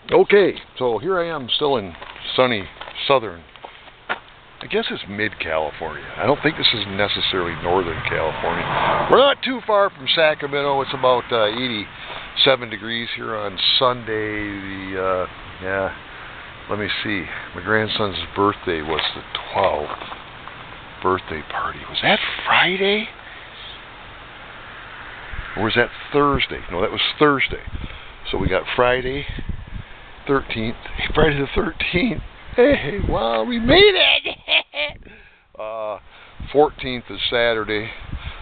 Okay, so here I am still in sunny southern, I guess it's mid-California. I don't think this is necessarily northern California. We're not too far from Sacramento. It's about 87 degrees here on Sunday. Let me see. My grandson's birthday was the 12th. Birthday party. Was that Friday? Or was that Thursday? No, that was Thursday. So we got Friday 13th. Hey, Friday the 13th. Hey, wow, we made it! 14th is Saturday.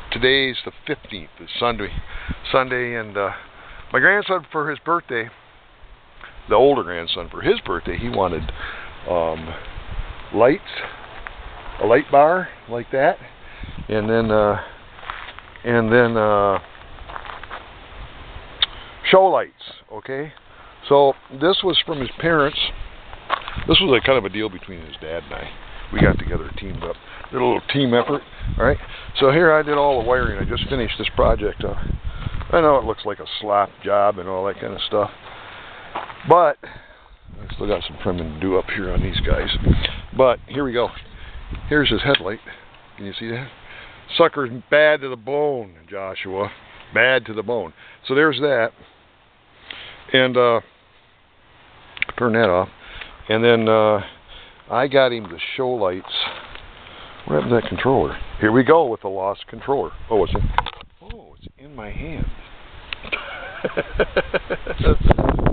Today's the 15th. It's Sunday, and my grandson for his birthday, the older grandson for his birthday, he wanted lights, a light bar like that, and then show lights. Okay, so this was from his parents. This was a kind of a deal between his dad and I. We got together, teamed up, did a little team effort. All right. So here I did all the wiring. I just finished this project. I know it looks like a slop job and all that kind of stuff, but I still got some trimming to do up here on these guys. But here we go. Here's his headlight. Can you see that? Sucker's bad to the bone, Joshua. Bad to the bone. So there's that. And turn that off. And then I got him the show lights. What happened to that controller? Here we go with the lost controller. Oh, it's in my hand.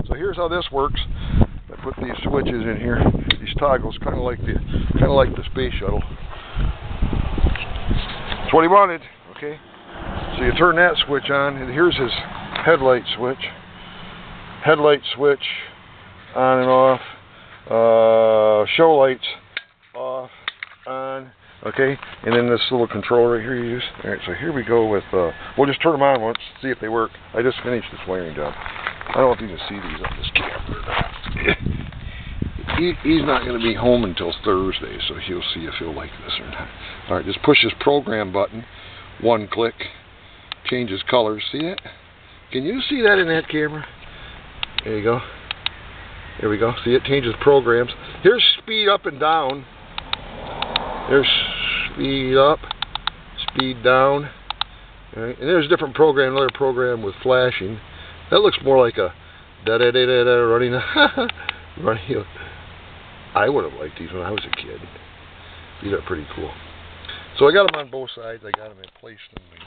So here's how this works. I put these switches in here. These toggles, kind of like the space shuttle. That's what he wanted. Okay. So you turn that switch on, and here's his headlight switch. Headlight switch on and off. Show lights off, on, okay, and then this little controller right here you use. Alright, so here we go with, we'll just turn them on once, see if they work. I just finished this wiring job. I don't know if you can see these on this camera or not. He's not going to be home until Thursday, so he'll see if he'll like this or not. Alright, just push this program button, one click, changes colors. See that? Can you see that in that camera? There you go. There we go. See, it changes programs. Here's speed up and down. There's speed up, speed down. All right. And there's a different program, another program with flashing. That looks more like a da-da-da-da-da running. Running. I would have liked these when I was a kid. These are pretty cool. So I got them on both sides. I got them in place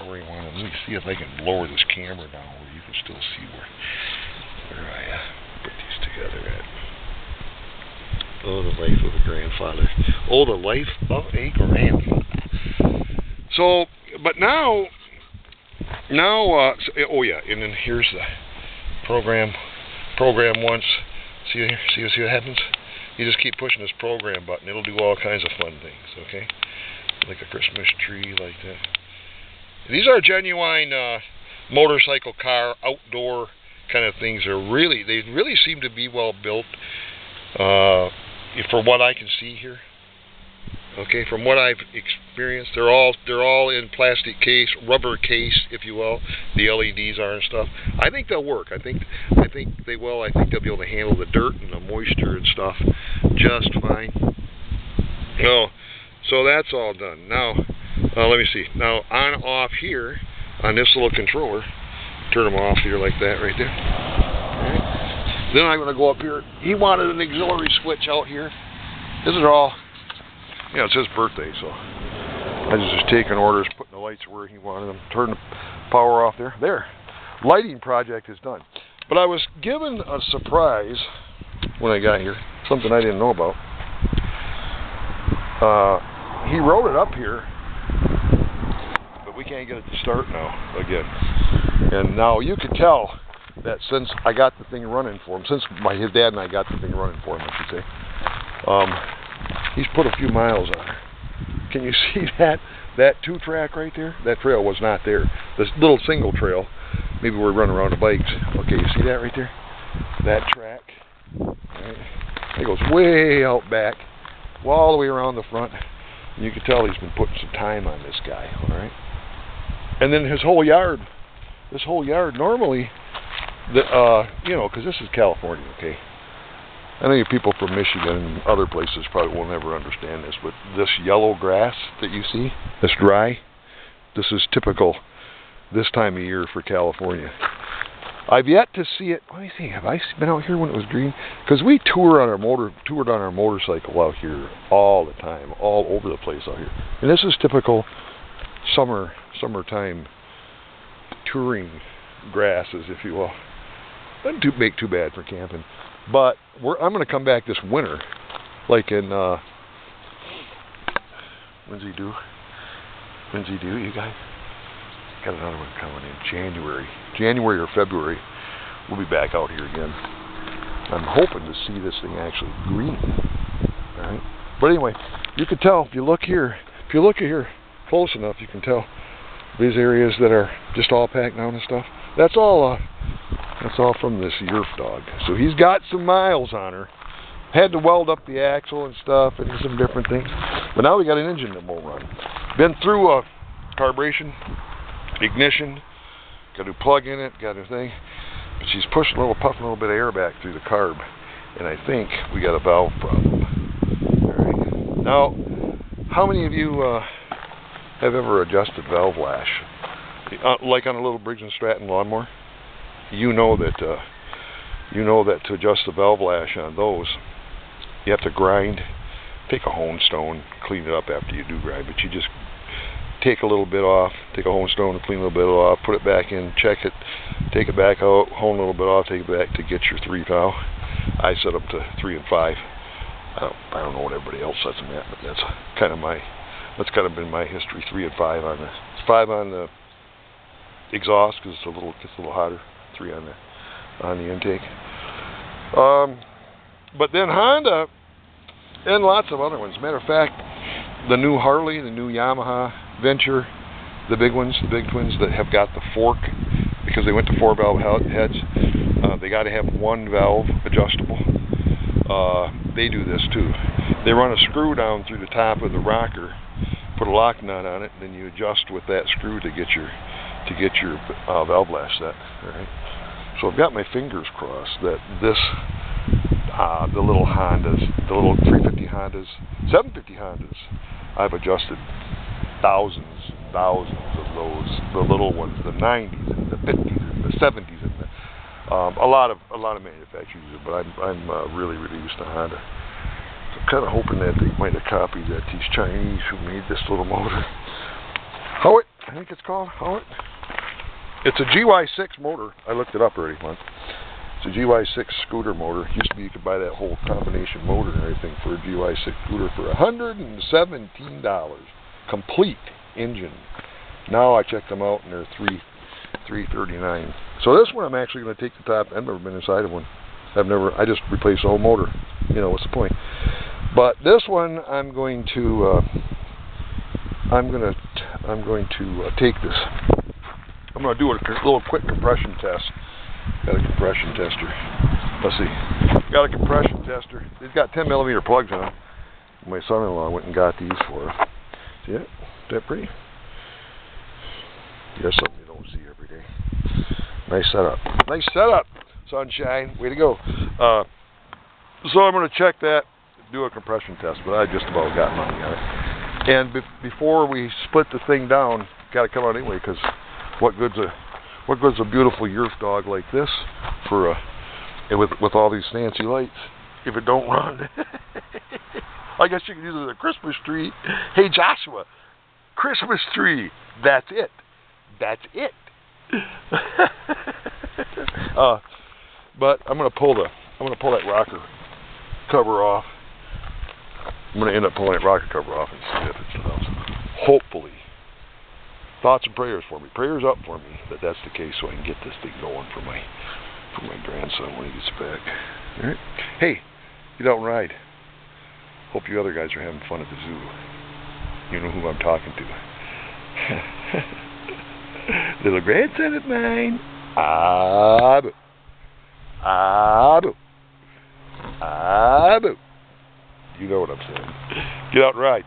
where you want them. Let me see if I can lower this camera down where you can still see where I put these together at. Oh, the life of a grandfather. Oh, the life of a grandfather. So, but now, oh yeah, and then here's the program once. See what happens? You just keep pushing this program button. It'll do all kinds of fun things, okay? Like a Christmas tree, like that. These are genuine motorcycle, car, outdoor kind of things. They really seem to be well built. From what I can see here, okay, from what I've experienced, they're all in plastic case, rubber case, if you will. The LEDs are and stuff. I think they'll work. I think they will. I think they'll be able to handle the dirt and the moisture and stuff just fine. So that's all done. Now, let me see. Now on off here on this little controller, turn them off here like that right there. All right. Then I'm going to go up here. He wanted an auxiliary switch out here. This is all, it's his birthday, so I was just taking orders, putting the lights where he wanted them, turn the power off there. There. Lighting project is done. But I was given a surprise when I got here, something I didn't know about. He wrote it up here, but we can't get it to start now again. And now you can tell that since I got the thing running for him, since his dad and I got the thing running for him, I should say, he's put a few miles on it. Can you see that 2-track right there? That trail was not there. This little single trail, maybe we're running around the bikes. Okay, you see that right there? That track. Right. It goes way out back, all the way around the front. And you can tell he's been putting some time on this guy, all right? And then his whole yard, normally, because this is California, okay? I know you people from Michigan and other places probably will never understand this, but this yellow grass that you see, this dry, this is typical this time of year for California. I've yet to see it. Let me think. Have I been out here when it was green? Because we toured on our motorcycle out here all the time, all over the place out here. And this is typical summertime touring grasses, if you will. Doesn't make too bad for camping. But I'm going to come back this winter, like in when's he due? You guys got another one coming in January or February. We'll be back out here again. I'm hoping to see this thing actually green. All right. But anyway, you can tell if you look here close enough, you can tell these areas that are just all packed down and stuff. That's all from this Yerf Dog. So he's got some miles on her. Had to weld up the axle and stuff and some different things. But now we got an engine that won't run. Been through a carburation, ignition, got to plug in it, got a thing. But she's pushing puffing a little bit of air back through the carb. And I think we got a valve problem. All right. Now, how many of you have ever adjusted valve lash? Like on a little Briggs & Stratton lawnmower? You know that to adjust the valve lash on those, you have to grind, take a hone stone, clean it up after you do grind, but you just take a little bit off, take a hone stone and clean a little bit off, put it back in, check it, take it back out, hone a little bit off, take it back to get your 3 valve. I set up to 3 and 5. I don't know what everybody else sets them at, but that's kind of been my history. 3 and 5 on the 5 on the exhaust because it's a little hotter. 3 on the intake. But then Honda and lots of other ones. Matter of fact, the new Harley, the new Yamaha Venture, the big ones, the big twins that have got the fork because they went to 4 valve heads. They got to have 1 valve adjustable. They do this too. They run a screw down through the top of the rocker, put a lock nut on it, and then you adjust with that screw to get your valve lash set. All right. So I've got my fingers crossed that the little Hondas, the little 350 Hondas, 750 Hondas, I've adjusted thousands of those, the little ones, the 90s and the 50s and the 70s and a lot of manufacturers use it, but I'm really used to Honda. So I'm kind of hoping that they might have copied that these Chinese who made this little motor. Howitt, I think it's called Howitt. It's a GY6 motor. I looked it up already once. It's a GY6 scooter motor. Used to be you could buy that whole combination motor and everything for a GY6 scooter for $117. Complete engine. Now I checked them out and they're $339. So this one I'm actually going to take the top. I've never been inside of one. I just replaced the whole motor. You know, what's the point? But this one I'm going to take this. I'm going to do a little quick compression test. Got a compression tester. Let's see. Got a compression tester. It's got 10 millimeter plugs on it. My son-in-law went and got these for her. See it? Is that pretty? That's something you don't see every day. Nice setup. Nice setup, sunshine. Way to go. So I'm going to check that, do a compression test, but I just about got money on it. And before we split the thing down, got to come out anyway, because what good's a beautiful Yerf Dog like this for with all these fancy lights if it don't run? I guess you can use it as a Christmas tree. Hey Joshua, Christmas tree. That's it. That's it. But I'm gonna pull that rocker cover off. I'm gonna end up pulling that rocker cover off and see if it stops. Hopefully. Thoughts and prayers for me. Prayers up for me that that's the case, so I can get this thing going for my grandson when he gets back. All right. Hey, get out and ride. Hope you other guys are having fun at the zoo. You know who I'm talking to. Little grandson of mine. Abu. Abu. Abu. You know what I'm saying. Get out and ride.